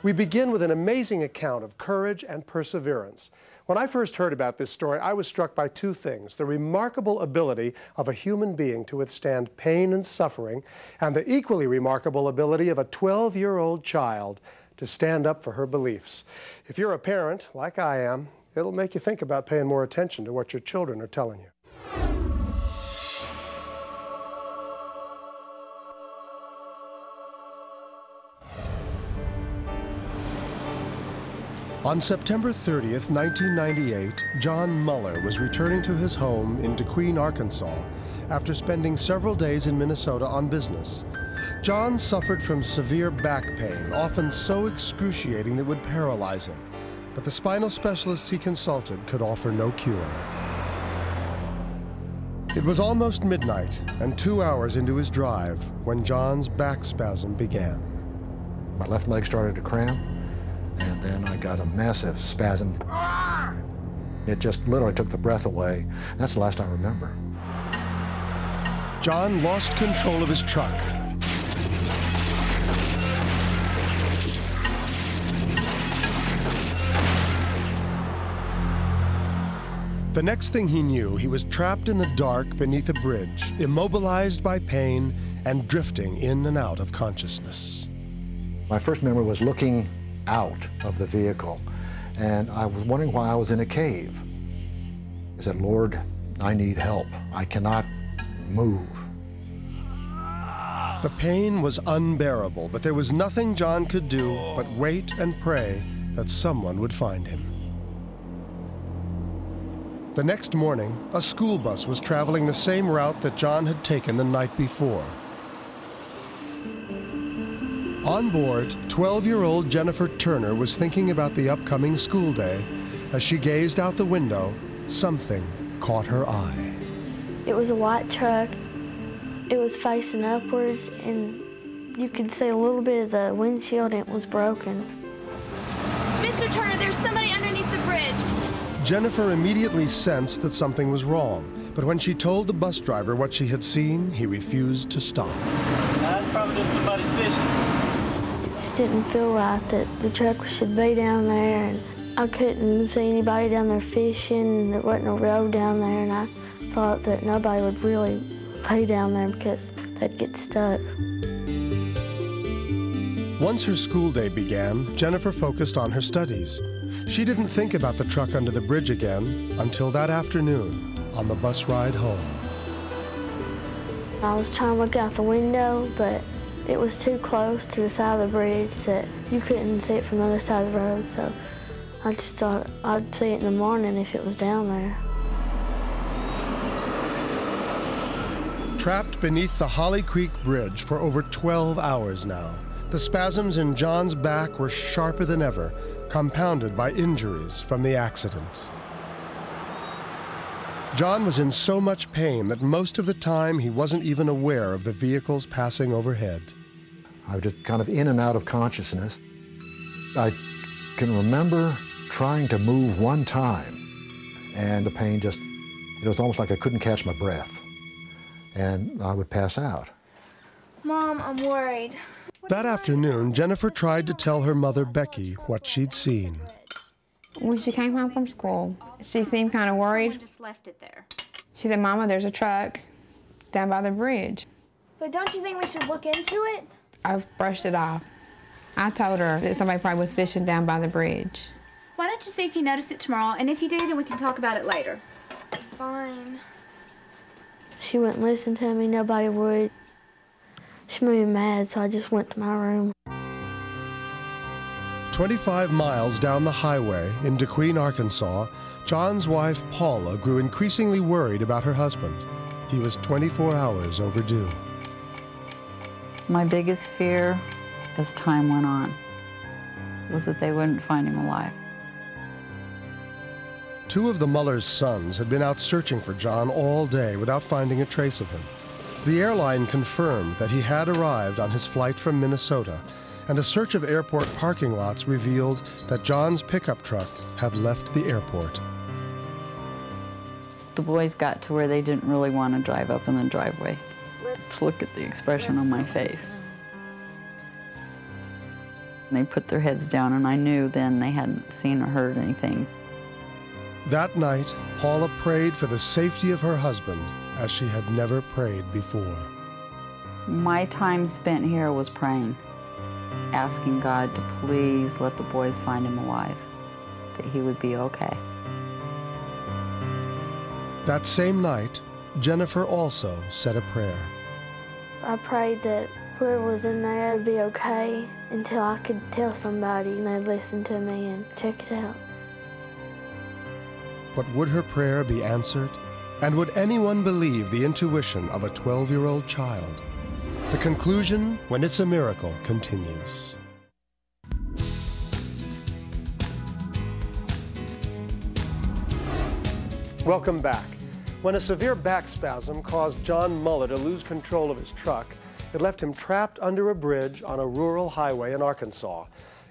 We begin with an amazing account of courage and perseverance. When I first heard about this story, I was struck by two things: the remarkable ability of a human being to withstand pain and suffering, and the equally remarkable ability of a 12-year-old child to stand up for her beliefs. If you're a parent, like I am, it'll make you think about paying more attention to what your children are telling you. On September 30th, 1998, John Muller was returning to his home in DeQueen, Arkansas, after spending several days in Minnesota on business. John suffered from severe back pain, often so excruciating that it would paralyze him. But the spinal specialists he consulted could offer no cure. It was almost midnight and 2 hours into his drive when John's back spasm began. My left leg started to cramp, and then I got a massive spasm. It just literally took the breath away. That's the last I remember. John lost control of his truck. The next thing he knew, he was trapped in the dark beneath a bridge, immobilized by pain and drifting in and out of consciousness. My first memory was looking out of the vehicle, and I was wondering why I was in a cave. I said, "Lord, I need help. I cannot move." The pain was unbearable, but there was nothing John could do but wait and pray that someone would find him. The next morning, a school bus was traveling the same route that John had taken the night before. On board, 12-year-old Jennifer Turner was thinking about the upcoming school day. As she gazed out the window, something caught her eye. It was a white truck. It was facing upwards, and you could see a little bit of the windshield, and it was broken. Mr. Turner, there's somebody underneath the bridge. Jennifer immediately sensed that something was wrong, but when she told the bus driver what she had seen, he refused to stop. That's probably just somebody fishing. It just didn't feel right that the truck should be down there, and I couldn't see anybody down there fishing. There wasn't a road down there, and I thought that nobody would really be down there because they'd get stuck. Once her school day began, Jennifer focused on her studies. She didn't think about the truck under the bridge again until that afternoon on the bus ride home. I was trying to look out the window, but it was too close to the side of the bridge that you couldn't see it from the other side of the road, so I just thought I'd see it in the morning if it was down there. Trapped beneath the Holly Creek Bridge for over 12 hours now, the spasms in John's back were sharper than ever, compounded by injuries from the accident. John was in so much pain that most of the time he wasn't even aware of the vehicles passing overhead. I was just kind of in and out of consciousness. I can remember trying to move one time, and the pain just, it was almost like I couldn't catch my breath, and I would pass out. Mom, I'm worried. That afternoon, Jennifer tried to tell her mother, Becky, what she'd seen. When she came home from school, she seemed kind of worried. Someone just left it there. She said, "Mama, there's a truck down by the bridge." But don't you think we should look into it? I brushed it off. I told her that somebody probably was fishing down by the bridge. Why don't you see if you notice it tomorrow, and if you do, then we can talk about it later. Fine. She wouldn't listen to me, nobody would. She made me mad, so I just went to my room. 25 miles down the highway in DeQueen, Arkansas, John's wife, Paula, grew increasingly worried about her husband. He was 24 hours overdue. My biggest fear as time went on was that they wouldn't find him alive. Two of the Mullers' sons had been out searching for John all day without finding a trace of him. The airline confirmed that he had arrived on his flight from Minnesota, and a search of airport parking lots revealed that John's pickup truck had left the airport. The boys got to where they didn't really want to drive up in the driveway. Let's look at the expression on my face. They put their heads down, and I knew then they hadn't seen or heard anything. That night, Paula prayed for the safety of her husband as she had never prayed before. My time spent here was praying, asking God to please let the boys find him alive, that he would be okay. That same night, Jennifer also said a prayer. I prayed that whoever was in there would be okay until I could tell somebody and they'd listen to me and check it out. But would her prayer be answered? And would anyone believe the intuition of a 12-year-old child? The conclusion, when it's a miracle, continues. Welcome back. When a severe back spasm caused John Muller to lose control of his truck, it left him trapped under a bridge on a rural highway in Arkansas.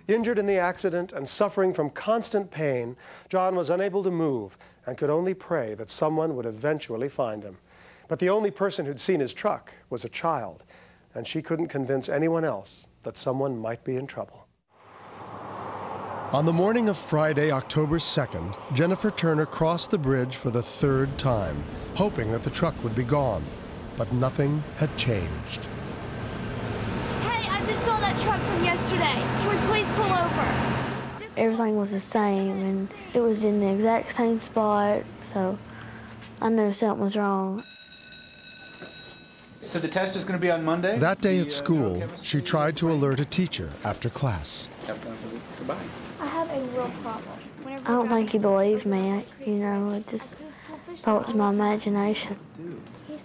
Injured in the accident and suffering from constant pain, John was unable to move and could only pray that someone would eventually find him. But the only person who'd seen his truck was a child, and she couldn't convince anyone else that someone might be in trouble. On the morning of Friday, October 2nd, Jennifer Turner crossed the bridge for the third time, hoping that the truck would be gone. But nothing had changed. Hey, I just saw that truck from yesterday. Can we please pull over? Everything was the same, and it was in the exact same spot, so I knew something was wrong. So the test is going to be on Monday? That day at school, she tried to alert a teacher after class. Goodbye. I have a real problem. I don't think he believed me, you know, I just thought it was my imagination.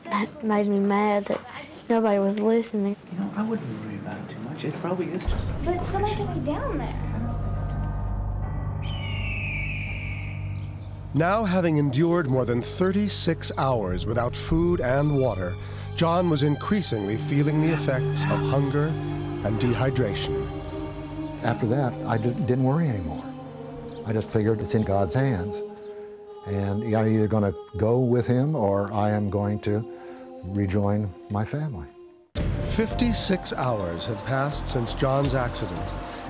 That made me mad that nobody was listening. You know, I wouldn't worry about it too much. It probably is just something. But somebody could be down there. Now, having endured more than 36 hours without food and water, John was increasingly feeling the effects of hunger and dehydration. After that, I didn't worry anymore. I just figured it's in God's hands. And I'm either going to go with him or I am going to rejoin my family. 56 hours had passed since John's accident,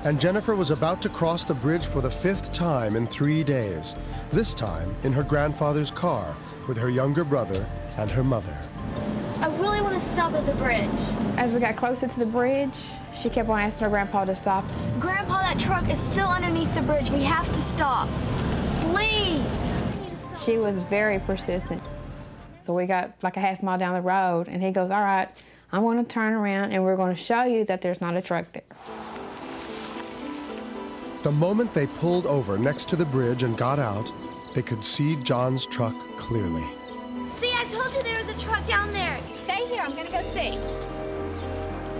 and Jennifer was about to cross the bridge for the 5th time in 3 days, this time in her grandfather's car with her younger brother and her mother. I really want to stop at the bridge. As we got closer to the bridge, she kept on asking her grandpa to stop. Grandpa, that truck is still underneath the bridge. We have to stop. Please. She was very persistent. So we got like a half mile down the road, and he goes, all right, I'm going to turn around, and we're going to show you that there's not a truck there. The moment they pulled over next to the bridge and got out, they could see John's truck clearly. See, I told you there was a truck down there. Stay here. I'm going to go see.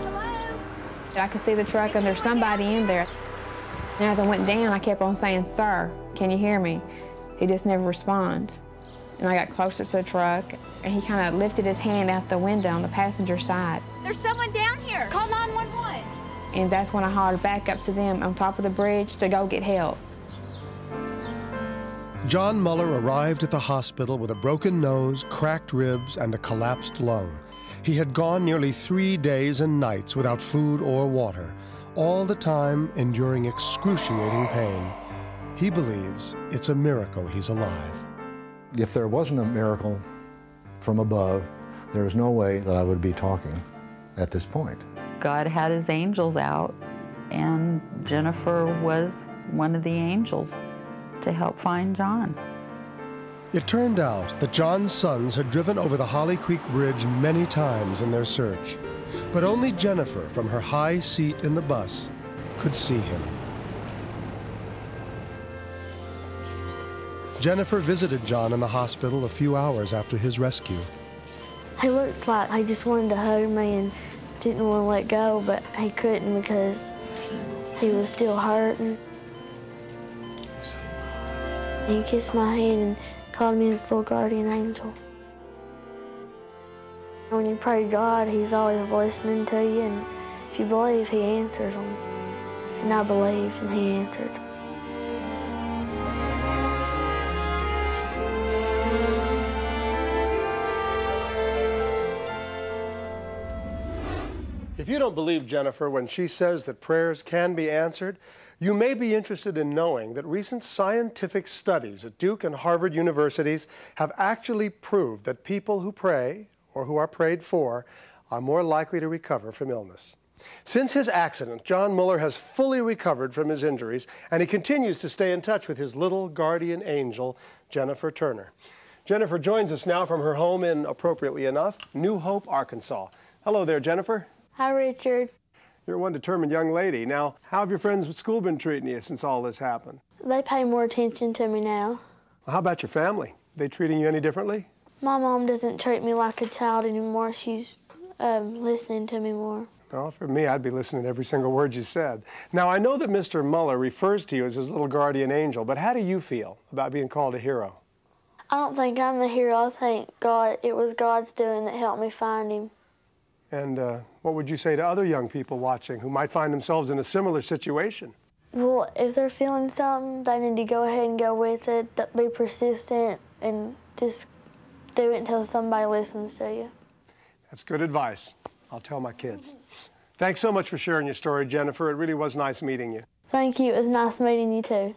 Hello? I could see the truck, and there's somebody in there. And as I went down, I kept on saying, sir, can you hear me? He just never responded. And I got closer to the truck, and he kind of lifted his hand out the window on the passenger side. There's someone down here. Call 911. And that's when I hollered back up to them on top of the bridge to go get help. John Muller arrived at the hospital with a broken nose, cracked ribs, and a collapsed lung. He had gone nearly 3 days and nights without food or water, all the time enduring excruciating pain. He believes it's a miracle he's alive. If there wasn't a miracle from above, there's no way that I would be talking at this point. God had his angels out, and Jennifer was one of the angels to help find John. It turned out that John's sons had driven over the Holly Creek Bridge many times in their search, but only Jennifer, from her high seat in the bus, could see him. Jennifer visited John in the hospital a few hours after his rescue. He looked like he just wanted to hug me and didn't want to let go, but he couldn't because he was still hurting. He kissed my hand and called me his little guardian angel. When you pray to God, he's always listening to you, and if you believe, he answers them. And I believed, and he answered. If you don't believe Jennifer when she says that prayers can be answered, you may be interested in knowing that recent scientific studies at Duke and Harvard universities have actually proved that people who pray, or who are prayed for, are more likely to recover from illness. Since his accident, John Muller has fully recovered from his injuries, and he continues to stay in touch with his little guardian angel, Jennifer Turner. Jennifer joins us now from her home in, appropriately enough, New Hope, Arkansas. Hello there, Jennifer. Hi, Richard. You're one determined young lady. Now, how have your friends at school been treating you since all this happened? They pay more attention to me now. Well, how about your family? Are they treating you any differently? My mom doesn't treat me like a child anymore. She's listening to me more. Well, for me, I'd be listening to every single word you said. Now, I know that Mr. Muller refers to you as his little guardian angel, but how do you feel about being called a hero? I don't think I'm the hero. I think it was God's doing that helped me find him. And what would you say to other young people watching who might find themselves in a similar situation? Well, if they're feeling something, they need to go ahead and go with it, be persistent, and just do it until somebody listens to you. That's good advice. I'll tell my kids. Thanks so much for sharing your story, Jennifer. It really was nice meeting you. Thank you. It was nice meeting you, too.